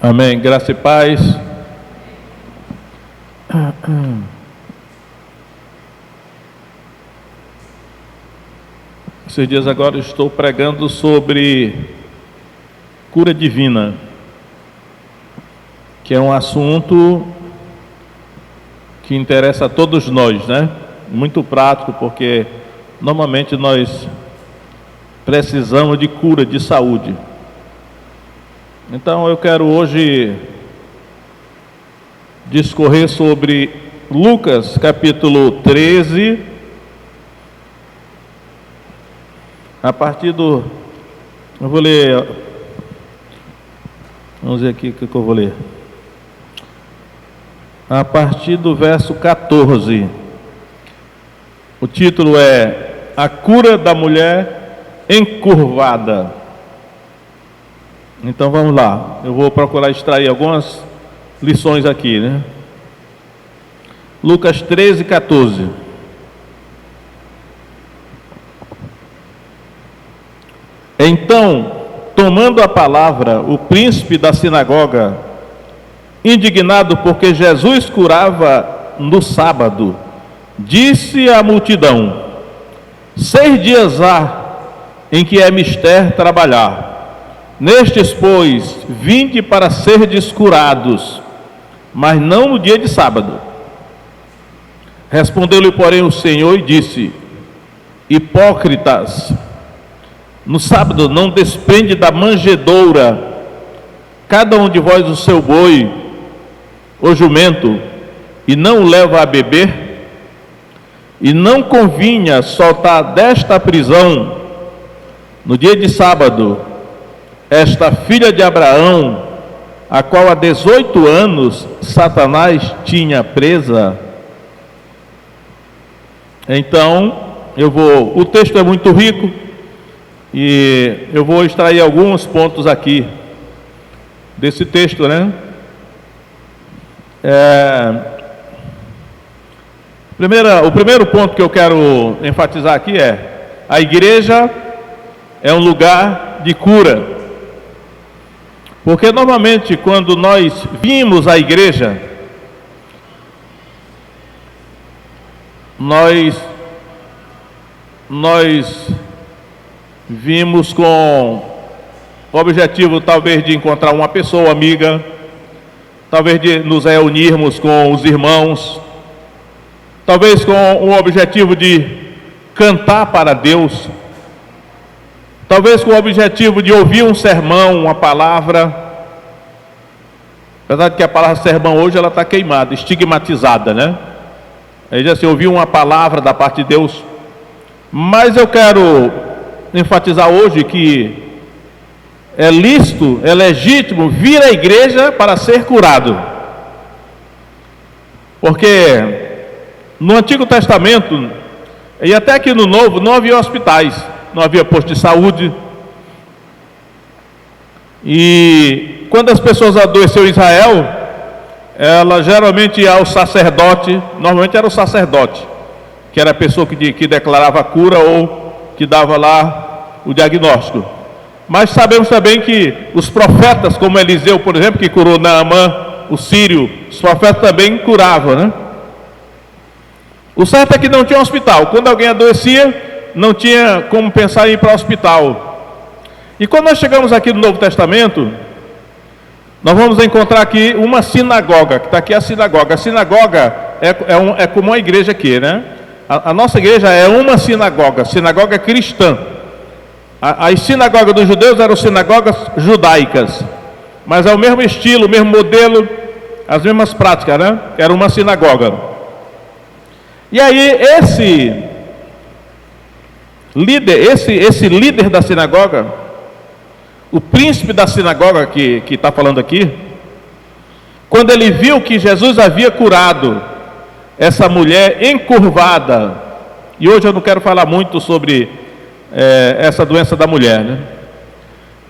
Amém. Graça e paz. Esses dias agora estou pregando sobre cura divina, que é um assunto que interessa a todos nós, né? Muito prático, porque normalmente nós precisamos de cura, de saúde. Então eu quero hoje discorrer sobre Lucas capítulo 13, a partir do... Eu vou ler... Vamos ver aqui o que eu vou ler. A partir do verso 14. O título é A Cura da Mulher Encurvada. Então vamos lá, eu vou procurar extrair algumas lições aqui, né? Lucas 13, 14. Então, tomando a palavra, o príncipe da sinagoga, indignado porque Jesus curava no sábado, disse à multidão: 6 dias há em que é mister trabalhar. Nestes, pois, vinde para serdes curados, mas não no dia de sábado. Respondeu-lhe, porém, o Senhor e disse: hipócritas, no sábado não despende da manjedoura cada um de vós o seu boi ou jumento, e não o leva a beber? E não convinha soltar desta prisão no dia de sábado esta filha de Abraão, a qual há 18 anos Satanás tinha presa? Então, o texto é muito rico e eu vou extrair alguns pontos aqui desse texto, né? O primeiro ponto que eu quero enfatizar aqui é: a igreja é um lugar de cura. Porque normalmente quando nós vimos a igreja, nós vimos com o objetivo talvez de encontrar uma pessoa amiga, talvez de nos reunirmos com os irmãos, talvez com o objetivo de cantar para Deus, talvez com o objetivo de ouvir um sermão, uma palavra. Apesar de que a palavra sermão hoje ela está queimada, estigmatizada, né? Aí já se ouvir uma palavra da parte de Deus. Mas eu quero enfatizar hoje que é lícito, é legítimo vir à igreja para ser curado. Porque no Antigo Testamento, e até aqui no Novo, não havia hospitais, não havia posto de saúde. E quando as pessoas adoeciam em Israel, ela geralmente ia ao sacerdote, normalmente era o sacerdote, que era a pessoa que declarava a cura ou que dava lá o diagnóstico. Mas sabemos também que os profetas, como Eliseu, por exemplo, que curou Naamã, o sírio, os profetas também curavam, né? O certo é que não tinha hospital. Quando alguém adoecia, não tinha como pensar em ir para o hospital. E quando nós chegamos aqui no Novo Testamento, nós vamos encontrar aqui uma sinagoga, que está aqui a sinagoga. A sinagoga é como uma igreja aqui, né? A nossa igreja é uma sinagoga cristã. As sinagogas dos judeus eram sinagogas judaicas, mas é o mesmo estilo, o mesmo modelo, as mesmas práticas, né? Era uma sinagoga. E aí esse líder da sinagoga, o príncipe da sinagoga que está falando aqui, quando ele viu que Jesus havia curado essa mulher encurvada, e hoje eu não quero falar muito sobre essa doença da mulher, né?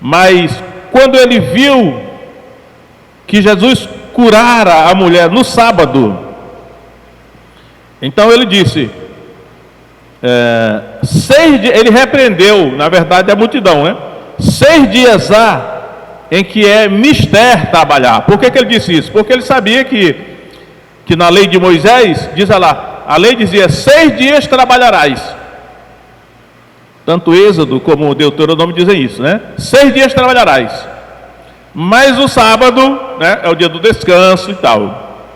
Mas quando ele viu que Jesus curara a mulher no sábado, então ele disse, ele repreendeu, na verdade, a multidão, né? 6 dias há em que é mister trabalhar. Por que ele disse isso? Porque ele sabia que na lei de Moisés, diz lá, a lei dizia 6 dias trabalharás. Tanto Êxodo como Deuteronômio dizem isso, né? 6 dias trabalharás. Mas o sábado, né, é o dia do descanso e tal.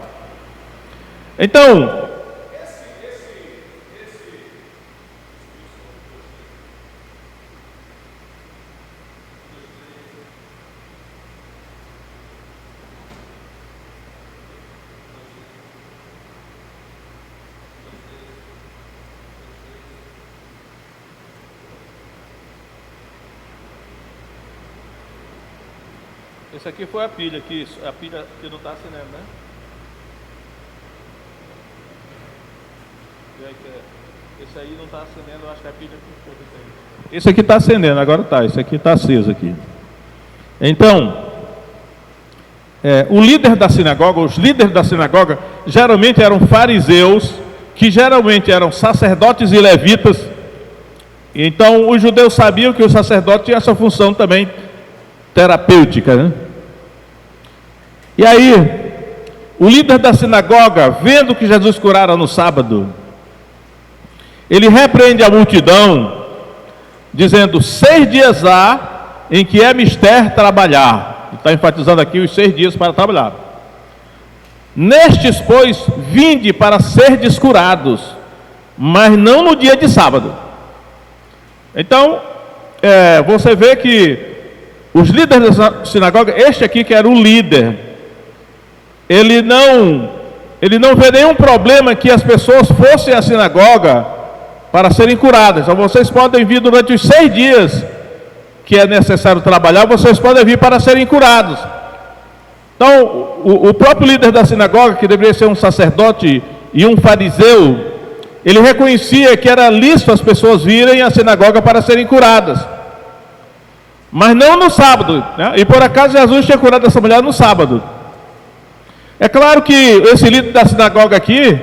Então, esse aqui foi a pilha que não está acendendo, né? Esse aí não está acendendo, eu acho que a pilha ficou aí. Esse aqui está acendendo, agora está. Esse aqui está aceso aqui. Então, o líder da sinagoga, os líderes da sinagoga, geralmente eram fariseus, que geralmente eram sacerdotes e levitas. Então, os judeus sabiam que o sacerdote tinha essa função também terapêutica, né? E aí, o líder da sinagoga, vendo que Jesus curara no sábado, ele repreende a multidão, dizendo: 6 dias há em que é mister trabalhar. Está enfatizando aqui os 6 dias para trabalhar. Nestes, pois, vinde para serdes curados, mas não no dia de sábado. Então, você vê que os líderes da sinagoga, este aqui que era o líder, ele não vê nenhum problema que as pessoas fossem à sinagoga para serem curadas. Então vocês podem vir durante os 6 dias que é necessário trabalhar, vocês podem vir para serem curados. Então o próprio líder da sinagoga, que deveria ser um sacerdote e um fariseu, ele reconhecia que era lícito as pessoas virem à sinagoga para serem curadas, mas não no sábado, né? E por acaso Jesus tinha curado essa mulher no sábado. É claro que esse líder da sinagoga aqui,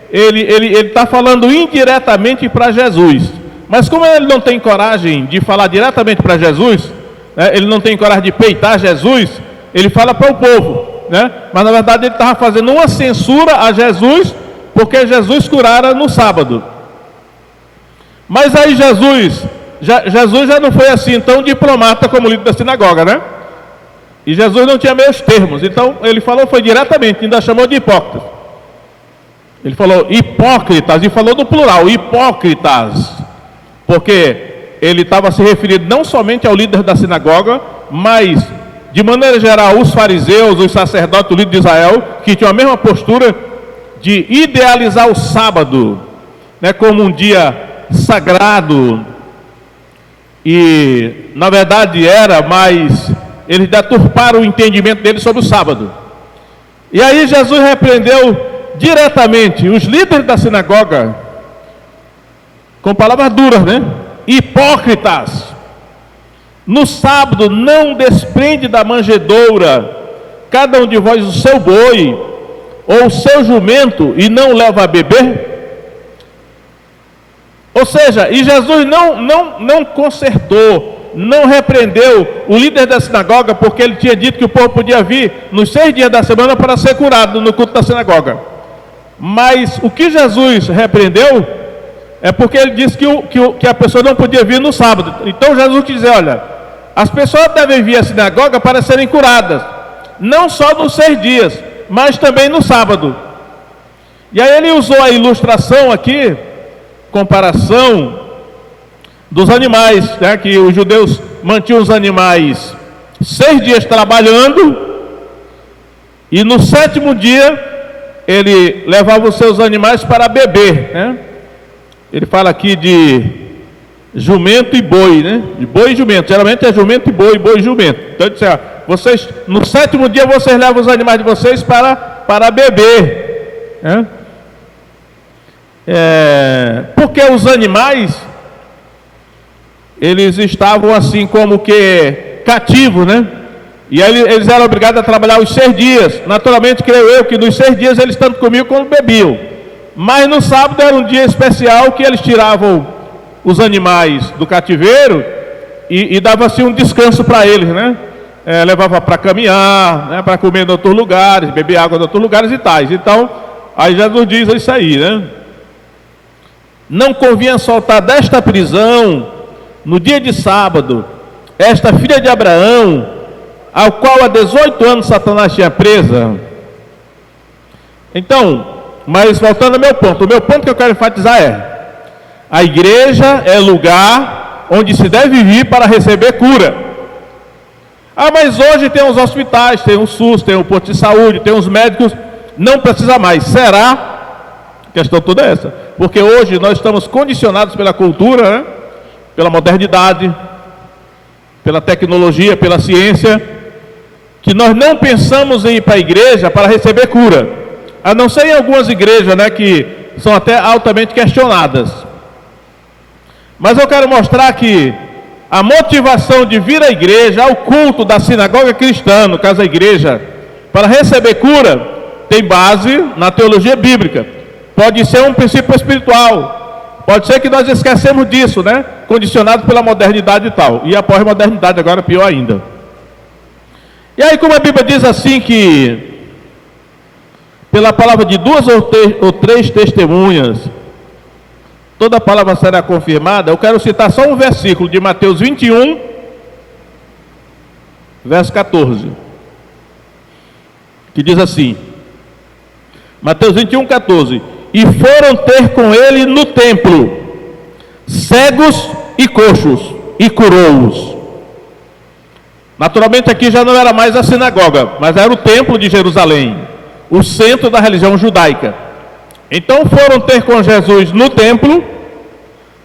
ele está falando indiretamente para Jesus. Mas como ele não tem coragem de falar diretamente para Jesus, né, ele não tem coragem de peitar Jesus, ele fala para o povo, né? Mas na verdade ele estava fazendo uma censura a Jesus, porque Jesus curara no sábado. Mas aí Jesus já não foi assim tão diplomata como o líder da sinagoga, né? E Jesus não tinha meios termos, então ele falou, foi diretamente, ainda chamou de hipócritas. Ele falou hipócritas, e falou no plural, hipócritas, porque ele estava se referindo não somente ao líder da sinagoga, mas de maneira geral os fariseus, os sacerdotes, o líder de Israel, que tinham a mesma postura de idealizar o sábado, né, como um dia sagrado, e na verdade era, mas eles deturparam o entendimento deles sobre o sábado. E aí Jesus repreendeu diretamente os líderes da sinagoga, com palavras duras, né? Hipócritas, no sábado não desprende da manjedoura cada um de vós o seu boi, ou o seu jumento, e não leva a beber? Ou seja, e Jesus não consertou, não repreendeu o líder da sinagoga, porque ele tinha dito que o povo podia vir nos 6 dias da semana para ser curado no culto da sinagoga. Mas o que Jesus repreendeu é porque ele disse que a pessoa não podia vir no sábado. Então Jesus quis dizer: olha, as pessoas devem vir à sinagoga para serem curadas, não só nos 6 dias, mas também no sábado. E aí ele usou a ilustração aqui, comparação dos animais, né, que os judeus mantinham os animais 6 dias trabalhando, e no 7º dia ele levava os seus animais para beber, né? Ele fala aqui de jumento e boi, né? De boi e jumento, geralmente é jumento e boi e jumento. Então ele disse: vocês, no 7º dia vocês levam os animais de vocês para beber, né? Porque os animais, eles estavam assim como que cativos, né? E aí eles eram obrigados a trabalhar os 6 dias. Naturalmente, creio eu que nos 6 dias eles tanto comiam como bebiam. Mas no sábado era um dia especial que eles tiravam os animais do cativeiro e davam assim um descanso para eles, né? levava para caminhar, né, para comer em outros lugares, beber água em outros lugares e tais. Então, aí Jesus diz isso aí, né? Não convinha soltar desta prisão, no dia de sábado, esta filha de Abraão, ao qual há 18 anos Satanás tinha presa. Então, mas voltando ao meu ponto, o meu ponto que eu quero enfatizar é: a igreja é lugar onde se deve vir para receber cura. Ah, mas hoje tem os hospitais, tem o SUS, tem o posto de saúde, tem os médicos, não precisa mais. Será? A questão toda é essa. Porque hoje nós estamos condicionados pela cultura, né? Pela modernidade, pela tecnologia, pela ciência, que nós não pensamos em ir para a igreja para receber cura. A não ser em algumas igrejas, né, que são até altamente questionadas. Mas eu quero mostrar que a motivação de vir à igreja, ao culto da sinagoga cristã, no caso a igreja, para receber cura, tem base na teologia bíblica. Pode ser um princípio espiritual, pode ser que nós esquecemos disso, né? Condicionado pela modernidade e tal, e a pós-modernidade agora pior ainda. E aí, como a Bíblia diz assim que pela palavra de 2 ou 3 testemunhas toda a palavra será confirmada, eu quero citar só um versículo de Mateus 21, verso 14, que diz assim, Mateus 21, 14: e foram ter com ele no templo cegos e coxos, e curou-os. Naturalmente aqui já não era mais a sinagoga, mas era o templo de Jerusalém, o centro da religião judaica. Então foram ter com Jesus no templo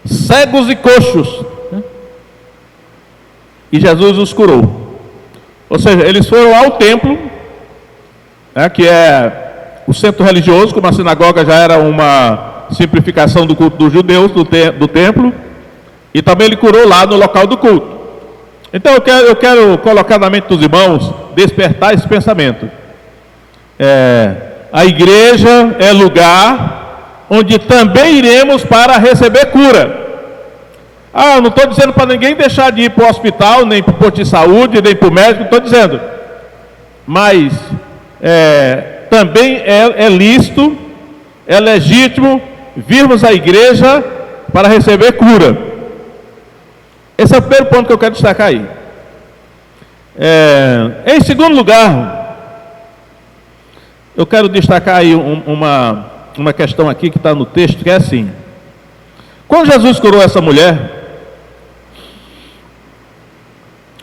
cegos e coxos, e Jesus os curou. Ou seja, eles foram ao templo, né, que é o centro religioso, como a sinagoga já era uma simplificação do culto dos judeus, do templo, e também ele curou lá no local do culto. Então eu quero colocar na mente dos irmãos, despertar esse pensamento. A igreja é lugar onde também iremos para receber cura. Ah, eu não estou dizendo para ninguém deixar de ir para o hospital, nem para o posto de saúde, nem para o médico, estou dizendo. Mas também é lícito, é legítimo virmos à igreja para receber cura. Esse é o primeiro ponto que eu quero destacar aí. Em segundo lugar, eu quero destacar aí uma questão aqui que está no texto, que é assim: quando Jesus curou essa mulher,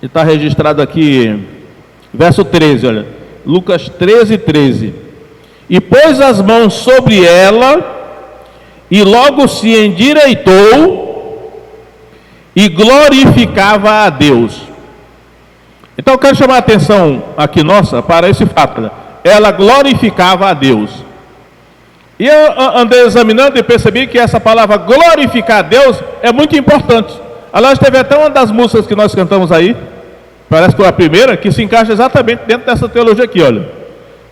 e está registrado aqui, verso 13, olha, Lucas 13, 13: e pôs as mãos sobre ela, e logo se endireitou, e glorificava a Deus. Então eu quero chamar a atenção aqui nossa para esse fato, né? Ela glorificava a Deus. E eu andei examinando e percebi que essa palavra glorificar a Deus é muito importante. Aliás, teve até uma das músicas que nós cantamos aí, parece que foi a primeira, que se encaixa exatamente dentro dessa teologia aqui, olha.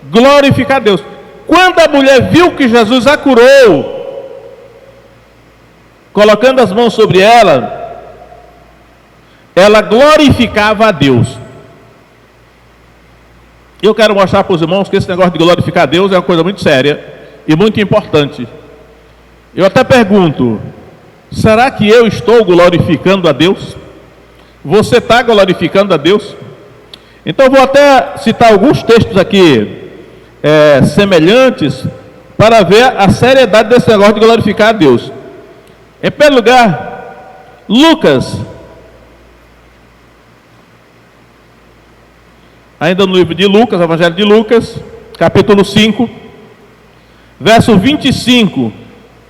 Glorificar a Deus. Quando a mulher viu que Jesus a curou, colocando as mãos sobre ela, ela glorificava a Deus. Eu quero mostrar para os irmãos que esse negócio de glorificar a Deus é uma coisa muito séria e muito importante. Eu até pergunto: será que eu estou glorificando a Deus? Você está glorificando a Deus? Então vou até citar alguns textos aqui semelhantes para ver a seriedade desse negócio de glorificar a Deus. Em primeiro lugar, Lucas, ainda no livro de Lucas, Evangelho de Lucas, capítulo 5, verso 25,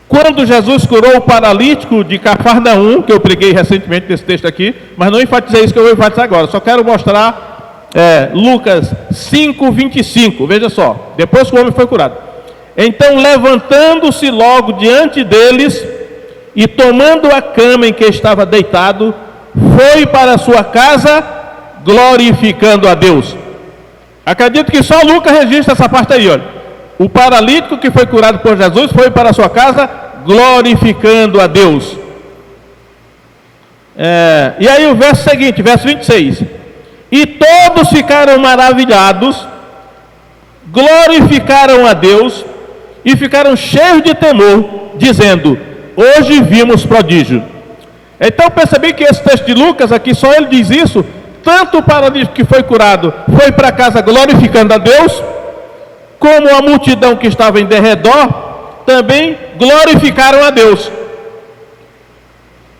quando Jesus curou o paralítico de Cafarnaum, que eu preguei recentemente nesse texto aqui, mas não enfatizei isso que eu vou enfatizar agora, só quero mostrar Lucas 5, 25, veja só, depois que o homem foi curado. Então, levantando-se logo diante deles, e tomando a cama em que estava deitado, foi para a sua casa, glorificando a Deus. Acredito que só Lucas registra essa parte aí, olha. O paralítico que foi curado por Jesus foi para a sua casa glorificando a Deus. E aí o verso seguinte, verso 26: E todos ficaram maravilhados, glorificaram a Deus e ficaram cheios de temor, dizendo: hoje vimos prodígio. Então percebi que esse texto de Lucas aqui, só ele diz isso, tanto o paralítico que foi curado foi para casa glorificando a Deus, como a multidão que estava em derredor também glorificaram a Deus.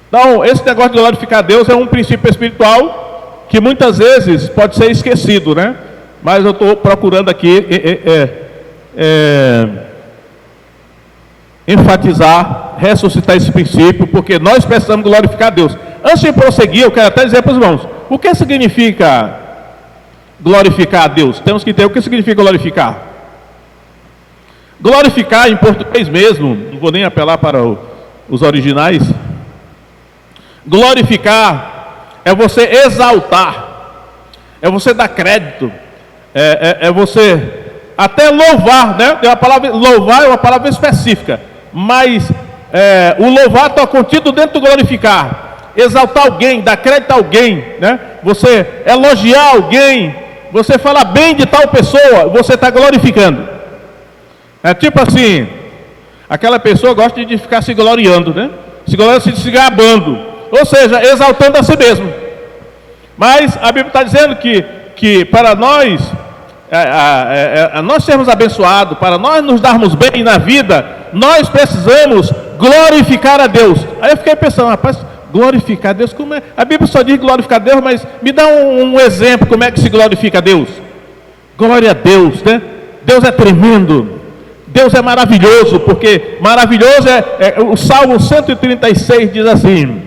Então, esse negócio de glorificar a Deus é um princípio espiritual que muitas vezes pode ser esquecido, né? Mas eu estou procurando aqui enfatizar, ressuscitar esse princípio, porque nós precisamos glorificar a Deus. Antes de prosseguir, eu quero até dizer para os irmãos, o que significa glorificar a Deus? Temos que entender o que significa glorificar. Glorificar em português mesmo, não vou nem apelar para os originais. Glorificar é você exaltar, é você dar crédito, é você até louvar, né? A palavra louvar é uma palavra específica, mas o louvar está contido dentro do glorificar. Exaltar alguém, dar crédito a alguém, né? Você elogiar alguém, você falar bem de tal pessoa, você está glorificando. É tipo assim, aquela pessoa gosta de ficar se gloriando, né? Se gabando, ou seja, exaltando a si mesmo. Mas a Bíblia está dizendo que para nós, nós sermos abençoados, para nós nos darmos bem na vida, nós precisamos glorificar a Deus. Aí eu fiquei pensando, rapaz, glorificar a Deus, como é? A Bíblia só diz glorificar a Deus, mas me dá um exemplo como é que se glorifica a Deus. Glória a Deus, né? Deus é tremendo, Deus é maravilhoso, porque maravilhoso o Salmo 136 diz assim: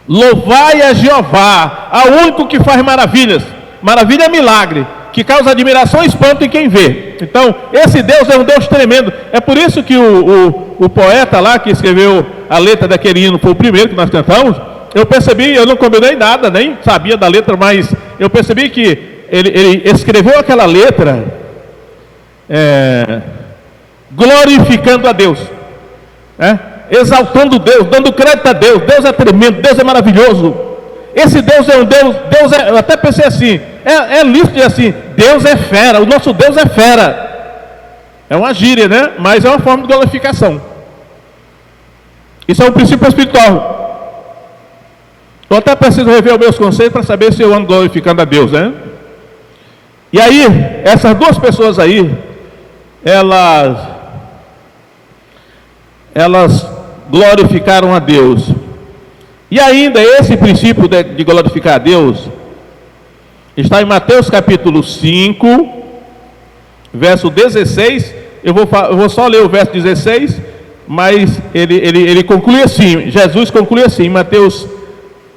louvai a Jeová, ao único que faz maravilhas. Maravilha é milagre, que causa admiração e espanto em quem vê. Então, esse Deus é um Deus tremendo. É por isso que o poeta lá, que escreveu a letra daquele hino, foi o primeiro que nós cantamos. Eu percebi, eu não combinei nada, nem sabia da letra, mas eu percebi que ele escreveu aquela letra glorificando a Deus, exaltando Deus, dando crédito a Deus. Deus é tremendo, Deus é maravilhoso. Esse Deus é um Deus, eu até pensei assim, lindo dizer assim, Deus é fera, o nosso Deus é fera. É uma gíria, né? Mas é uma forma de glorificação. Isso é um princípio espiritual. Eu até preciso rever os meus conceitos para saber se eu ando glorificando a Deus, né? E aí, essas duas pessoas aí, elas glorificaram a Deus. E ainda esse princípio de glorificar a Deus está em Mateus capítulo 5, verso 16. Eu vou só ler o verso 16, mas ele conclui assim, Jesus conclui assim, em Mateus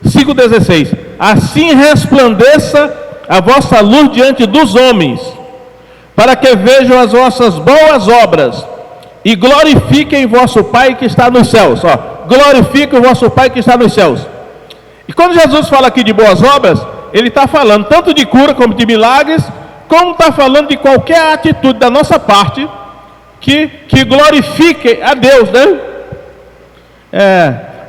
5,16: assim resplandeça a vossa luz diante dos homens, para que vejam as vossas boas obras e glorifiquem vosso Pai que está nos céus. Glorifiquem o vosso Pai que está nos céus. E quando Jesus fala aqui de boas obras, ele está falando tanto de cura como de milagres, como está falando de qualquer atitude da nossa parte que glorifique a Deus, né?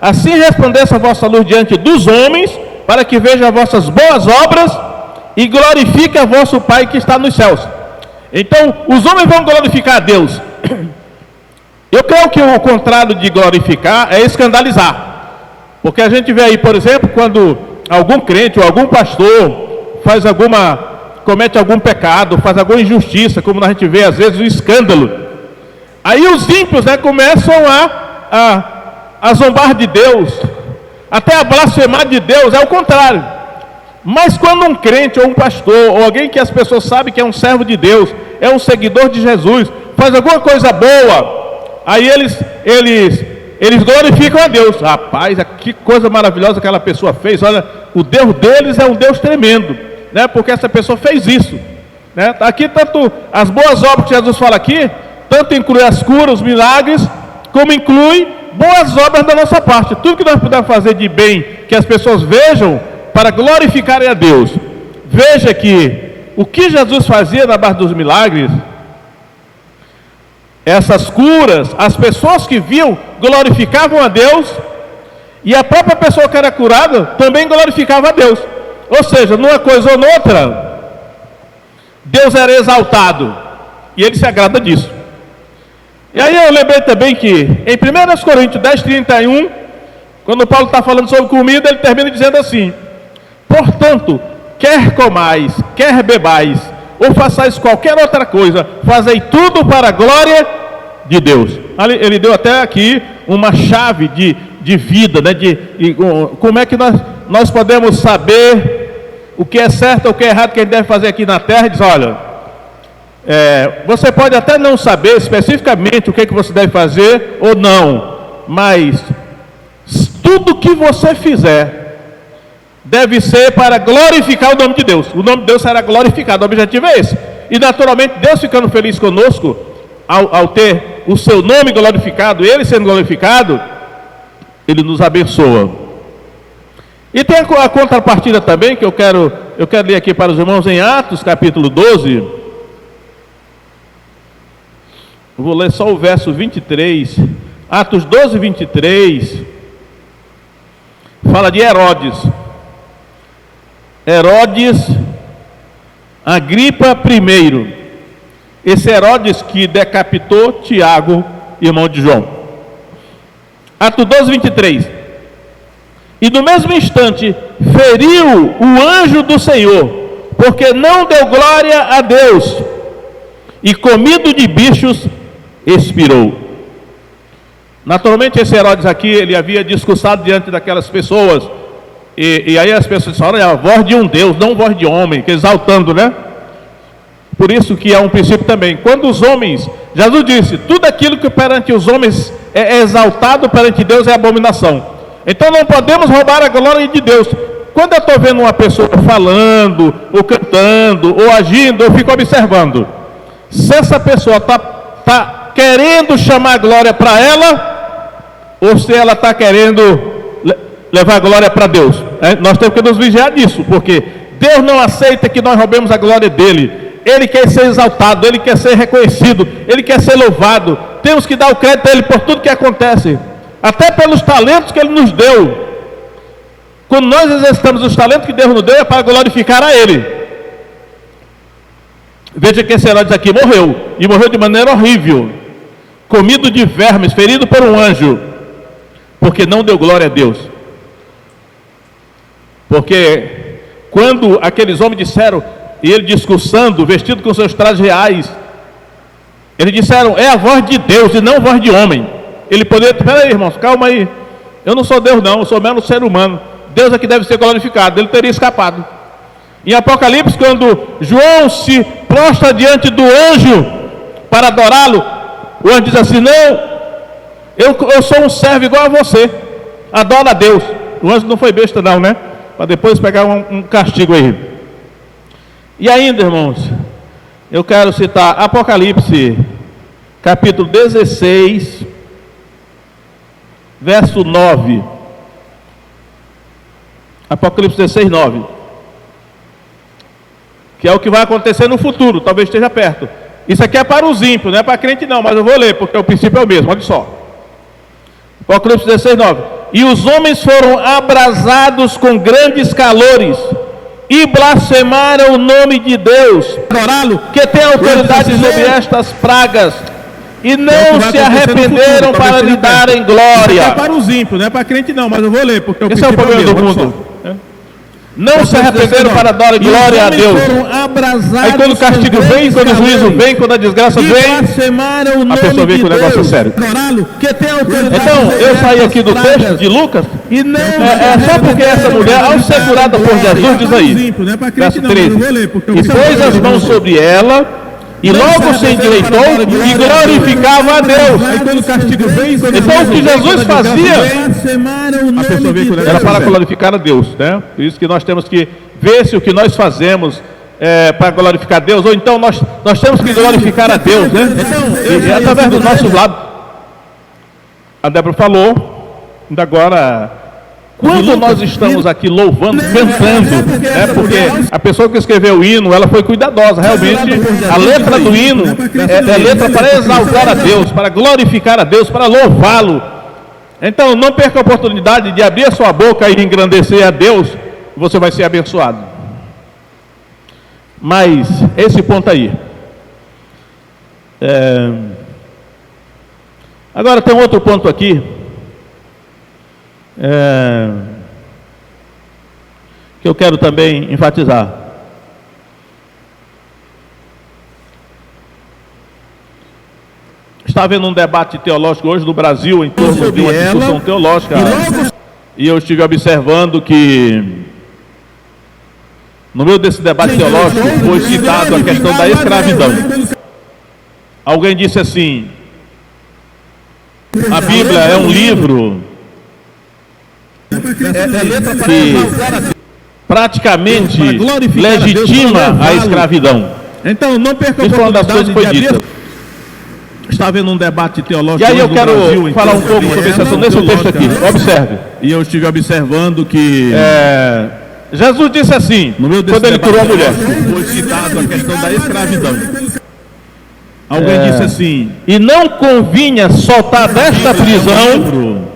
Assim resplandeça a vossa luz diante dos homens, para que vejam as vossas boas obras e glorifique a vosso Pai que está nos céus. Então, os homens vão glorificar a Deus. Eu creio que o contrário de glorificar é escandalizar. Porque a gente vê aí, por exemplo, quando algum crente ou algum pastor comete algum pecado, faz alguma injustiça, como a gente vê às vezes o escândalo. Aí os ímpios, né, começam a zombar de Deus, até a blasfemar de Deus, é o contrário. Mas quando um crente ou um pastor, ou alguém que as pessoas sabem que é um servo de Deus, é um seguidor de Jesus, faz alguma coisa boa, aí eles glorificam a Deus. Rapaz, que coisa maravilhosa aquela pessoa fez. Olha, o Deus deles é um Deus tremendo, né? Porque essa pessoa fez isso, né? Aqui tanto as boas obras que Jesus fala aqui, tanto inclui as curas, os milagres, como inclui boas obras da nossa parte. Tudo que nós pudermos fazer de bem, que as pessoas vejam, para glorificarem a Deus. Veja que o que Jesus fazia na base dos milagres, essas curas, as pessoas que viam glorificavam a Deus, e a própria pessoa que era curada também glorificava a Deus. Ou seja, numa coisa ou noutra, Deus era exaltado, e Ele se agrada disso. E aí eu lembrei também que em 1 Coríntios 10:31, quando Paulo está falando sobre comida, ele termina dizendo assim: portanto, quer comais, quer bebais, ou façais qualquer outra coisa, fazei tudo para a glória de Deus. Ele deu até aqui uma chave de vida, né? Como é que nós podemos saber o que é certo ou o que é errado que a gente deve fazer aqui na terra. Ele diz: olha, você pode até não saber especificamente o que você deve fazer ou não, mas tudo que você fizer deve ser para glorificar o nome de Deus. O nome de Deus será glorificado, o objetivo é esse. E naturalmente Deus ficando feliz conosco, ao ter o seu nome glorificado, Ele sendo glorificado, Ele nos abençoa. E tem a contrapartida também, que eu quero ler aqui para os irmãos em Atos capítulo 12. Vou ler só o verso 23. Atos 12, 23. Fala de Herodes. Herodes Agripa I. Esse Herodes que decapitou Tiago, irmão de João. Atos 12, 23. E no mesmo instante feriu o anjo do Senhor, porque não deu glória a Deus, e comido de bichos expirou. Naturalmente esse Herodes aqui, ele havia discursado diante daquelas pessoas, e aí as pessoas disseram: olha, a voz de um Deus, não voz de homem, que exaltando, né? Por isso que há um princípio também, quando os homens, Jesus disse, tudo aquilo que perante os homens é exaltado, perante Deus é abominação. Então não podemos roubar a glória de Deus. Quando eu estou vendo uma pessoa falando, ou cantando, ou agindo, eu fico observando. Se essa pessoa está querendo chamar a glória para ela, ou se ela está querendo levar a glória para Deus. Nós temos que nos vigiar disso, porque Deus não aceita que nós roubemos a glória dele. Ele quer ser exaltado, Ele quer ser reconhecido, Ele quer ser louvado. Temos que dar o crédito a Ele por tudo que acontece, até pelos talentos que Ele nos deu. Quando nós exercitamos os talentos que Deus nos deu, é para glorificar a Ele. Veja que esse Herodes aqui morreu, e morreu de maneira horrível, comido de vermes, ferido por um anjo, porque não deu glória a Deus. Porque quando aqueles homens disseram, e ele discursando, vestido com seus trajes reais, eles disseram: é a voz de Deus e não a voz de homem. Ele poderia, espera aí, irmãos, calma aí, eu não sou Deus não, eu sou menos ser humano, Deus é que deve ser glorificado. Ele teria escapado. Em Apocalipse, quando João se prostra diante do anjo para adorá-lo, o anjo diz assim: não, eu sou um servo igual a você, adora a Deus. O anjo não foi besta não, né? Para depois pegar um castigo aí. E ainda, irmãos, eu quero citar Apocalipse capítulo 16, verso 9. Apocalipse 16, 9. Que é o que vai acontecer no futuro, talvez esteja perto. Isso aqui é para os ímpios, não é para crente não, mas eu vou ler, porque o princípio é o mesmo, olha só. Apocalipse 16, 9. E os homens foram abrasados com grandes calores, e blasfemaram o nome de Deus, adorá-lo, que tem autoridade sobre estas pragas, e não se arrependeram para lhe darem glória. Isso é para os ímpios, não é para crente não, mas eu vou ler, porque esse é o problema do mundo. Não se arrependeram para dar glória a Deus. Aí quando o castigo vem, quando o juízo vem, quando a desgraça vem, a pessoa vê que o negócio é sério. Então, eu saí aqui do texto de Lucas, só porque essa mulher, ao ser curada por Jesus, diz aí, verso 13, e pôs as mãos sobre ela, e logo se endireitou e glorificava a Deus. Então o que Jesus fazia, a pessoa vê que era para glorificar a Deus, né? Por isso que nós temos que ver se o que nós fazemos é para glorificar a Deus, ou então nós temos que glorificar a Deus, né? E através dos nossos lábios. A Débora falou, ainda agora, quando nós estamos aqui louvando, cantando, porque a pessoa que escreveu o hino, ela foi cuidadosa, realmente, a letra do hino é letra para exaltar a Deus, para glorificar a Deus, para louvá-lo. Então não perca a oportunidade de abrir a sua boca e engrandecer a Deus, você vai ser abençoado. Mas esse ponto aí. Agora tem um outro ponto aqui. Que eu quero também enfatizar. Está havendo um debate teológico hoje no Brasil em torno de uma discussão teológica. E eu estive observando que no meio desse debate teológico foi citado a questão da escravidão. Alguém disse assim: a Bíblia é um livro que praticamente legitima a escravidão. Então, não perca a Isso foi uma das coisas que foi dita. Está havendo um debate teológico. E aí eu quero falar um pouco sobre esse assunto nesse texto aqui. Observe. E eu estive observando que Jesus disse assim, quando ele curou a mulher. Foi citado a questão da escravidão. Alguém disse assim: e não convinha soltar desta prisão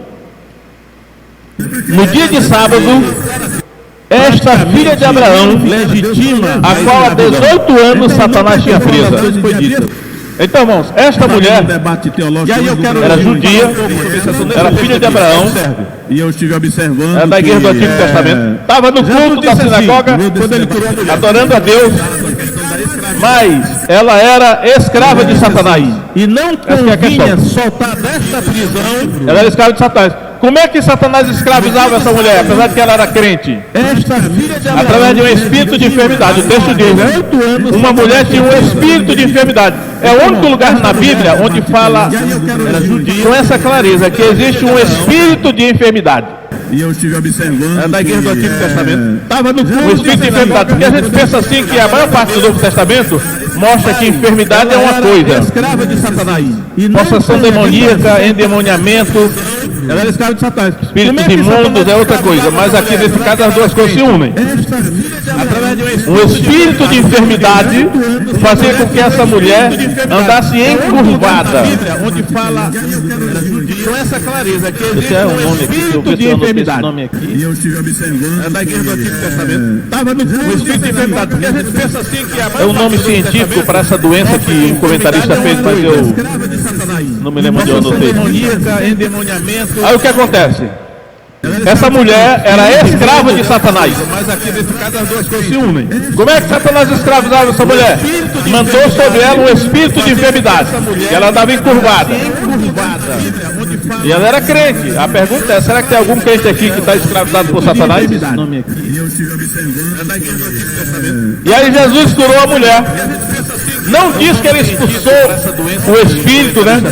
no dia de sábado esta filha de Abraão, legitima a qual há 18 anos Satanás tinha presa. Então, irmãos, esta mulher era judia, era filha de Abraão, e eu estive observando, era da igreja do Antigo Testamento, estava no culto da sinagoga, adorando a Deus, mas ela era escrava de Satanás. E não convinha soltar desta prisão. Ela era escrava de Satanás. Como é que Satanás escravizava essa mulher, apesar de que ela era crente? Através de um espírito de enfermidade. O texto diz, né? Uma mulher tinha um espírito de enfermidade. É o único lugar na Bíblia onde fala com essa clareza que existe um espírito de enfermidade. E eu estive observando. É da igreja do Antigo Testamento. Estava no espírito de enfermidade. Porque a gente pensa assim que a maior parte do Novo Testamento mostra que enfermidade é uma coisa. Escrava de Satanás. Possessão demoníaca, endemoniamento. Ela era escrava de Satanás. Espíritos imundos é outra coisa, mas aqui nesse caso as duas coisas se unem. Um espírito de enfermidade fazia com que essa mulher andasse encurvada. Onde fala com essa clareza que Esse é um nome aqui, eu espírito de enfermidade. Nome aqui. E eu estive observando. É da igreja do Antigo Testamento. Estava no espírito de enfermidade. Porque a gente pensa assim que é um nome científico para essa doença que um comentarista fez, mas eu não me lembro onde eu anotei. Aí o que acontece? Essa mulher era escrava de Satanás. Mas aqui nesse caso as duas coisas se unem. Como é que Satanás escravizava essa mulher? Mandou sobre ela um espírito de enfermidade. E ela andava encurvada. E ela era crente. A pergunta é, será que tem algum crente aqui que está escravizado por Satanás? E aí Jesus curou a mulher. Não diz que ele expulsou o espírito, né?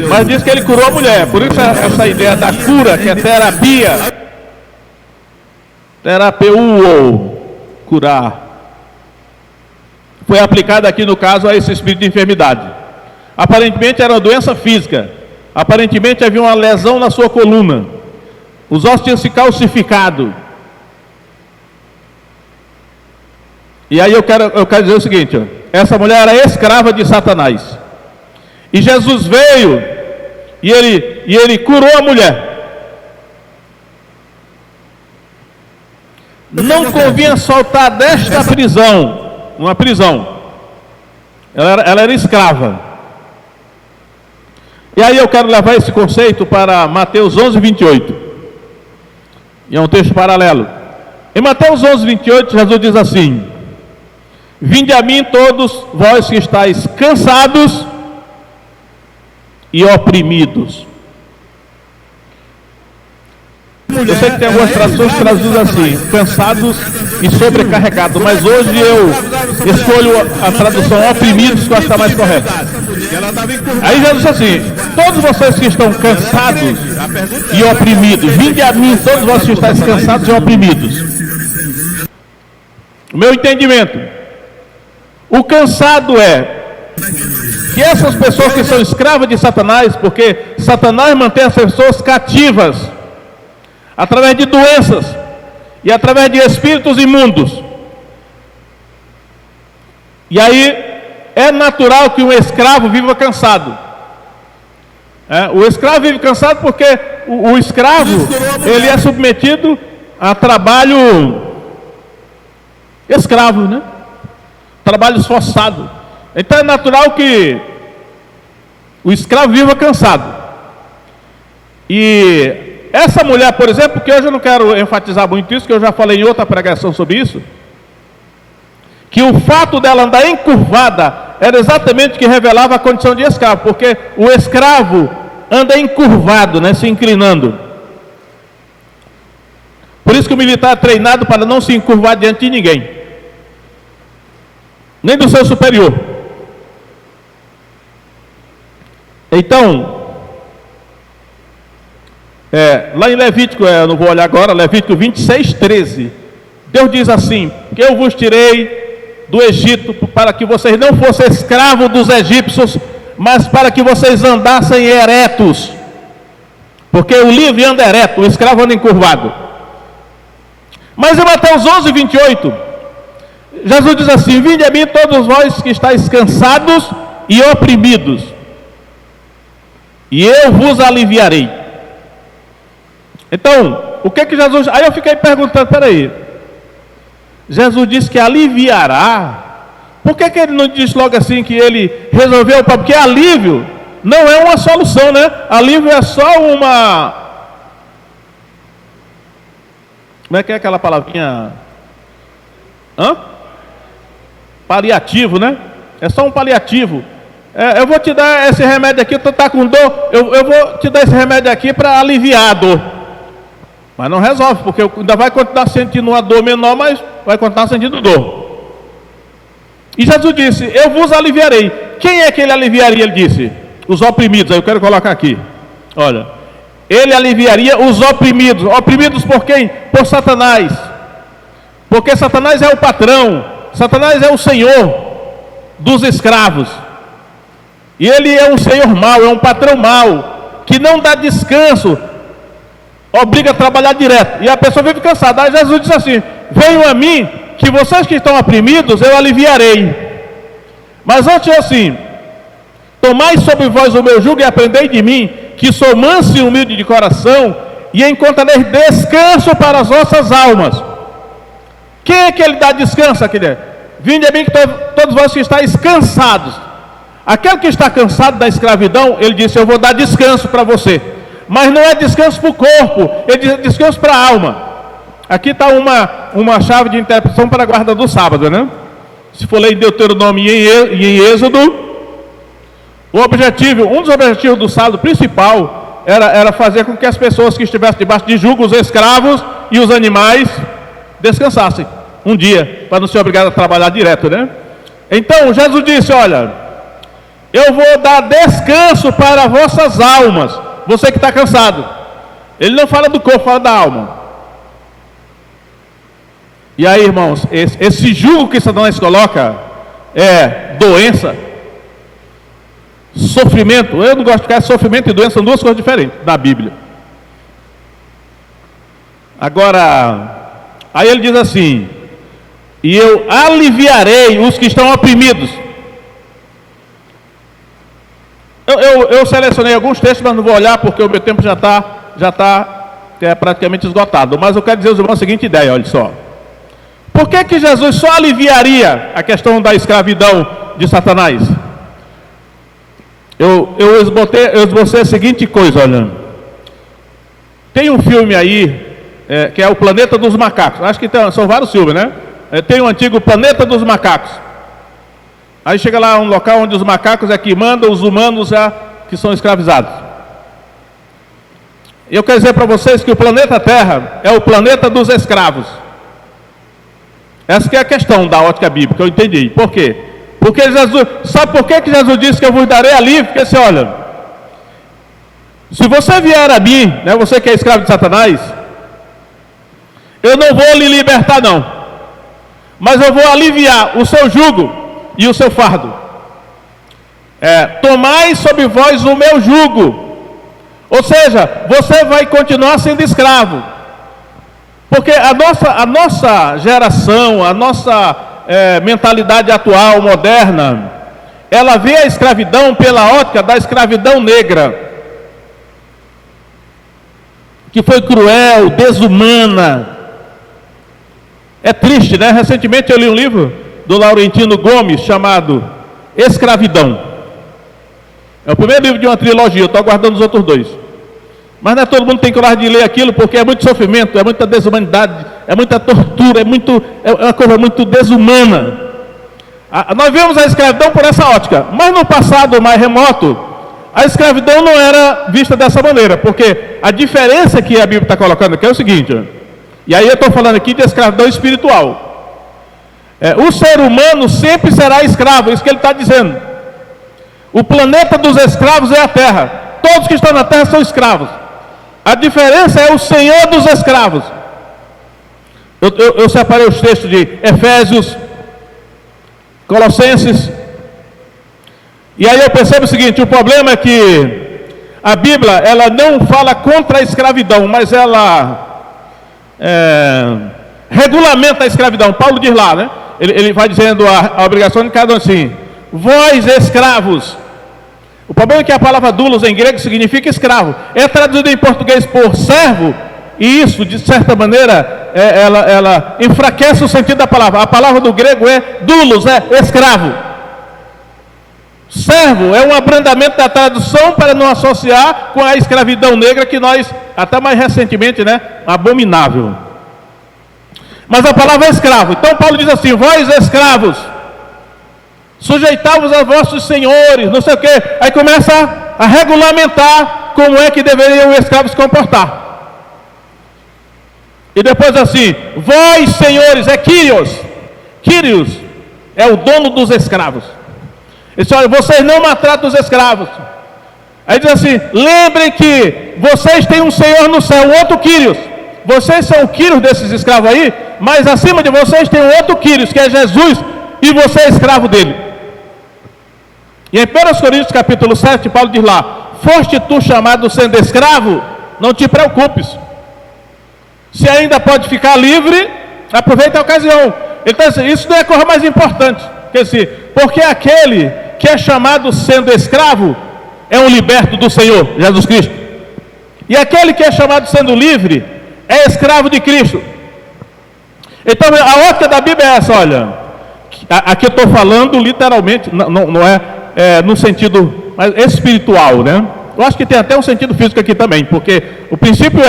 Mas diz que ele curou a mulher. Por isso essa ideia da cura, que é terapia. Terapeuo, curar. Foi aplicada aqui no caso a esse espírito de enfermidade. Aparentemente era uma doença física. Aparentemente havia uma lesão na sua coluna. Os ossos tinham se calcificado. E aí eu quero dizer o seguinte, ó. Essa mulher era escrava de Satanás. E Jesus veio e ele curou a mulher. Não convinha soltar desta prisão, uma prisão. Ela era escrava. E aí eu quero levar esse conceito para Mateus 11, 28. E é um texto paralelo. Em Mateus 11, 28, Jesus diz assim: vinde a mim todos vós que estáis cansados e oprimidos. Eu sei que tem algumas traduções que traduzem assim, cansados e sobrecarregados, mas hoje eu escolho a tradução oprimidos, que eu acho que está mais correta. Aí Jesus disse assim: todos vocês que estão cansados e oprimidos, vinde a mim todos vós que estáis cansados e oprimidos. O meu entendimento, o cansado é que essas pessoas que são escravas de Satanás, porque Satanás mantém as pessoas cativas através de doenças e através de espíritos imundos. E aí é natural que um escravo viva cansado. O escravo vive cansado porque o escravo ele é submetido a trabalho escravo, né? Trabalho esforçado. Então é natural que o escravo viva cansado. E essa mulher, por exemplo, que hoje eu não quero enfatizar muito isso, que eu já falei em outra pregação sobre isso, que o fato dela andar encurvada era exatamente o que revelava a condição de escravo, porque o escravo anda encurvado, né, se inclinando. Por isso que o militar é treinado para não se encurvar diante de ninguém, nem do seu superior. Então, lá em Levítico, eu não vou olhar agora, Levítico 26:13, Deus diz assim: que eu vos tirei do Egito para que vocês não fossem escravos dos egípcios, mas para que vocês andassem eretos, porque o livre anda ereto, o escravo anda encurvado. Mas em Mateus 11:28, Jesus diz assim: vinde a mim todos vós que estáis cansados e oprimidos, e eu vos aliviarei. Então, o que Jesus... Aí eu fiquei perguntando, peraí, Jesus disse que aliviará, por que ele não diz logo assim que ele resolveu o problema? Porque alívio não é uma solução, né? Alívio é só uma... Como é que é aquela palavrinha? Paliativo, né? É só um paliativo. Eu vou te dar esse remédio aqui, tu está com dor, eu vou te dar esse remédio aqui para aliviar a dor. Mas não resolve, porque ainda vai continuar sentindo uma dor menor, mas vai continuar sentindo dor. E Jesus disse: eu vos aliviarei. Quem é que ele aliviaria? Ele disse: os oprimidos. Aí eu quero colocar aqui. Olha, ele aliviaria os oprimidos. Oprimidos por quem? Por Satanás. Porque Satanás é o patrão, Satanás é o senhor dos escravos. E ele é um senhor mau, é um patrão mau, que não dá descanso, obriga a trabalhar direto, e a pessoa vive cansada. Aí Jesus disse assim: venham a mim, que vocês que estão oprimidos, eu aliviarei. Mas antes assim: tomai sobre vós o meu jugo e aprendei de mim, que sou manso e humilde de coração, e encontrareis descanso para as vossas almas. Quem é que ele dá descanso aqui? Vinde a mim, que todos vós que estáis cansados. Aquele que está cansado da escravidão, ele disse: eu vou dar descanso para você. Mas não é descanso para o corpo, ele diz descanso para a alma. Aqui está uma chave de interpretação para a guarda do sábado, né? Se for ler em Deuteronômio e em Êxodo, um dos objetivos do sábado principal era fazer com que as pessoas que estivessem debaixo de jugo, os escravos e os animais, descansassem um dia, para não ser obrigado a trabalhar direto, né? Então Jesus disse: olha, eu vou dar descanso para vossas almas. Você que está cansado. Ele não fala do corpo, fala da alma. E aí, irmãos, esse jugo que Satanás coloca é doença, sofrimento. Eu não gosto de ficar, sofrimento e doença são duas coisas diferentes na Bíblia. Agora, aí ele diz assim: e eu aliviarei os que estão oprimidos. Eu selecionei alguns textos, mas não vou olhar porque o meu tempo já está praticamente esgotado. Mas eu quero dizer aos irmãos a seguinte ideia, olha só. Por que Jesus só aliviaria a questão da escravidão de Satanás? Eu esbocei a seguinte coisa, olha. Tem um filme aí, que é o Planeta dos Macacos. Acho que são vários filmes, né? Tem o antigo Planeta dos Macacos. Aí chega lá um local onde os macacos é que mandam, os humanos que são escravizados. E eu quero dizer para vocês que o planeta Terra é o planeta dos escravos. Essa que é a questão da ótica bíblica, eu entendi. Por quê? Porque Jesus, sabe por que Jesus disse que eu vos darei alívio? Porque assim, olha, se você vier a mim, né, você que é escravo de Satanás, eu não vou lhe libertar não, mas eu vou aliviar o seu jugo e o seu fardo. Tomai sobre vós o meu jugo. Ou seja, você vai continuar sendo escravo. Porque a nossa geração, a nossa mentalidade atual, moderna, ela vê a escravidão pela ótica da escravidão negra, que foi cruel, desumana. É triste, né? Recentemente eu li um livro do Laurentino Gomes chamado Escravidão. É o primeiro livro de uma trilogia, eu estou aguardando os outros 2. Mas não é todo mundo que tem coragem de ler aquilo, porque é muito sofrimento, é muita desumanidade, é muita tortura, é uma coisa muito desumana. Nós vemos a escravidão por essa ótica, mas no passado mais remoto, a escravidão não era vista dessa maneira, porque a diferença que a Bíblia está colocando aqui é o seguinte, e aí eu estou falando aqui de escravidão espiritual. O ser humano sempre será escravo, é isso que ele está dizendo. O planeta dos escravos é a terra, todos que estão na terra são escravos. A diferença é o Senhor dos escravos. Eu separei os textos de Efésios, Colossenses, e aí eu percebo o seguinte: o problema é que a Bíblia, ela não fala contra a escravidão, mas ela regulamenta a escravidão. Paulo diz lá, né? Ele vai dizendo a obrigação de cada um assim: vós escravos. O problema é que a palavra doulos em grego significa escravo. É traduzido em português por servo, e isso, de certa maneira, ela enfraquece o sentido da palavra. A palavra do grego é doulos, é escravo. Servo é um abrandamento da tradução para não associar com a escravidão negra que nós, até mais recentemente, né, abominável. Mas a palavra é escravo. Então Paulo diz assim: vós escravos, sujeitavos a vossos senhores, não sei o quê. Aí começa a regulamentar como é que deveria o escravo se comportar. E depois assim: vós senhores, é Kyrios. Kyrios é o dono dos escravos. Ele diz: olha, vocês não maltratam os escravos. Aí diz assim: lembrem que vocês têm um senhor no céu, um outro Kyrios. Vocês são o Kyrios desses escravos aí, mas acima de vocês tem um outro Kyrios, que é Jesus, e você é escravo dele. E em 1 Coríntios capítulo 7, Paulo diz lá: foste tu chamado sendo escravo, não te preocupes. Se ainda pode ficar livre, aproveita a ocasião. Ele está dizendo: isso não é a coisa mais importante. Quer dizer, porque aquele que é chamado sendo escravo é um liberto do Senhor, Jesus Cristo. E aquele que é chamado sendo livre é escravo de Cristo. Então a ótica da Bíblia é essa, olha. Aqui eu estou falando literalmente, não é no sentido mais espiritual, né? Eu acho que tem até um sentido físico aqui também, porque o princípio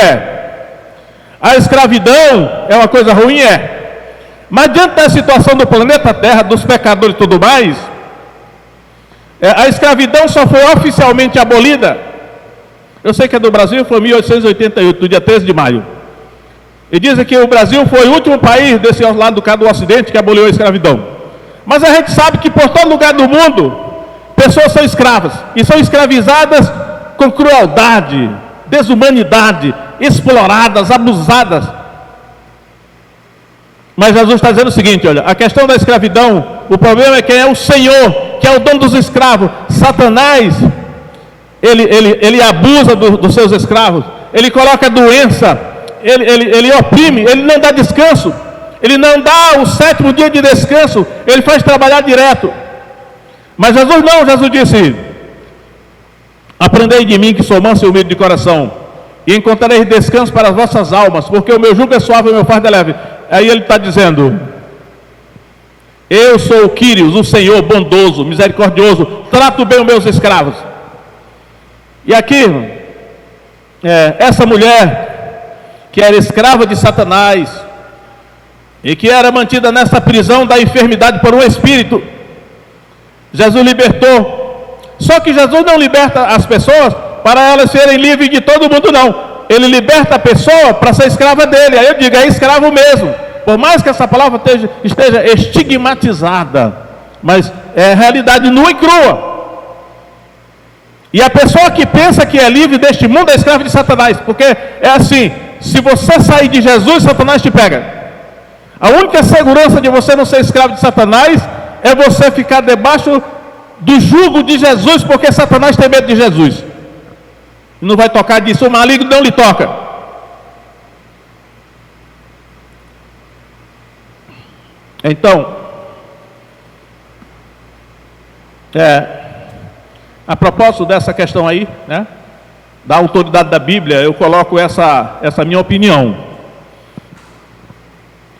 a escravidão é uma coisa ruim, mas diante da situação do planeta Terra, dos pecadores e tudo mais, a escravidão só foi oficialmente abolida. Eu sei que é do Brasil, foi em 1888, no dia 13 de maio. E dizem que o Brasil foi o último país desse lado do Ocidente que aboliu a escravidão. Mas a gente sabe que por todo lugar do mundo, pessoas são escravas, e são escravizadas com crueldade, desumanidade, exploradas, abusadas. Mas Jesus está dizendo o seguinte: olha, a questão da escravidão, o problema é quem é o Senhor, que é o dono dos escravos. Satanás, ele abusa dos seus escravos, ele coloca doença, ele oprime, ele não dá descanso, ele não dá o 7º dia de descanso, ele faz trabalhar direto. Mas Jesus não, Jesus disse: aprendei de mim que sou manso e humilde de coração, e encontrareis descanso para as vossas almas, porque o meu jugo é suave e o meu fardo é leve. Aí ele está dizendo: eu sou o Kyrios, o Senhor bondoso, misericordioso, trato bem os meus escravos. E aqui, essa mulher que era escrava de Satanás e que era mantida nessa prisão da enfermidade por um espírito, Jesus libertou. Só que Jesus não liberta as pessoas para elas serem livres de todo mundo, não. Ele liberta a pessoa para ser escrava dele. Aí eu digo: é escravo mesmo. Por mais que essa palavra esteja estigmatizada, mas é realidade nua e crua. E a pessoa que pensa que é livre deste mundo é escravo de Satanás. Porque é assim: se você sair de Jesus, Satanás te pega. A única segurança de você não ser escravo de Satanás é você ficar debaixo do jugo de Jesus, porque Satanás tem medo de Jesus. Não vai tocar disso, o maligno não lhe toca. Então, a propósito dessa questão aí, né, da autoridade da Bíblia, eu coloco essa minha opinião.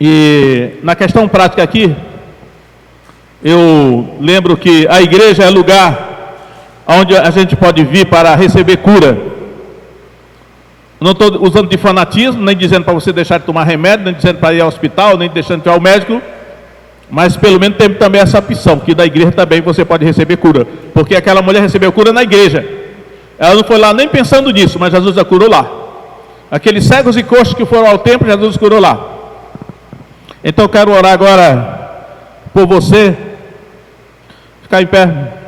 E na questão prática aqui, eu lembro que a igreja é lugar onde a gente pode vir para receber cura. Não estou usando de fanatismo, nem dizendo para você deixar de tomar remédio, nem dizendo para ir ao hospital, nem deixando de ir ao médico, mas pelo menos tem também essa opção, que da igreja também você pode receber cura, porque aquela mulher recebeu cura na igreja. Ela não foi lá nem pensando nisso, mas Jesus a curou lá. Aqueles cegos e coxos que foram ao templo, Jesus curou lá. Então eu quero orar agora por você. Ficar em pé.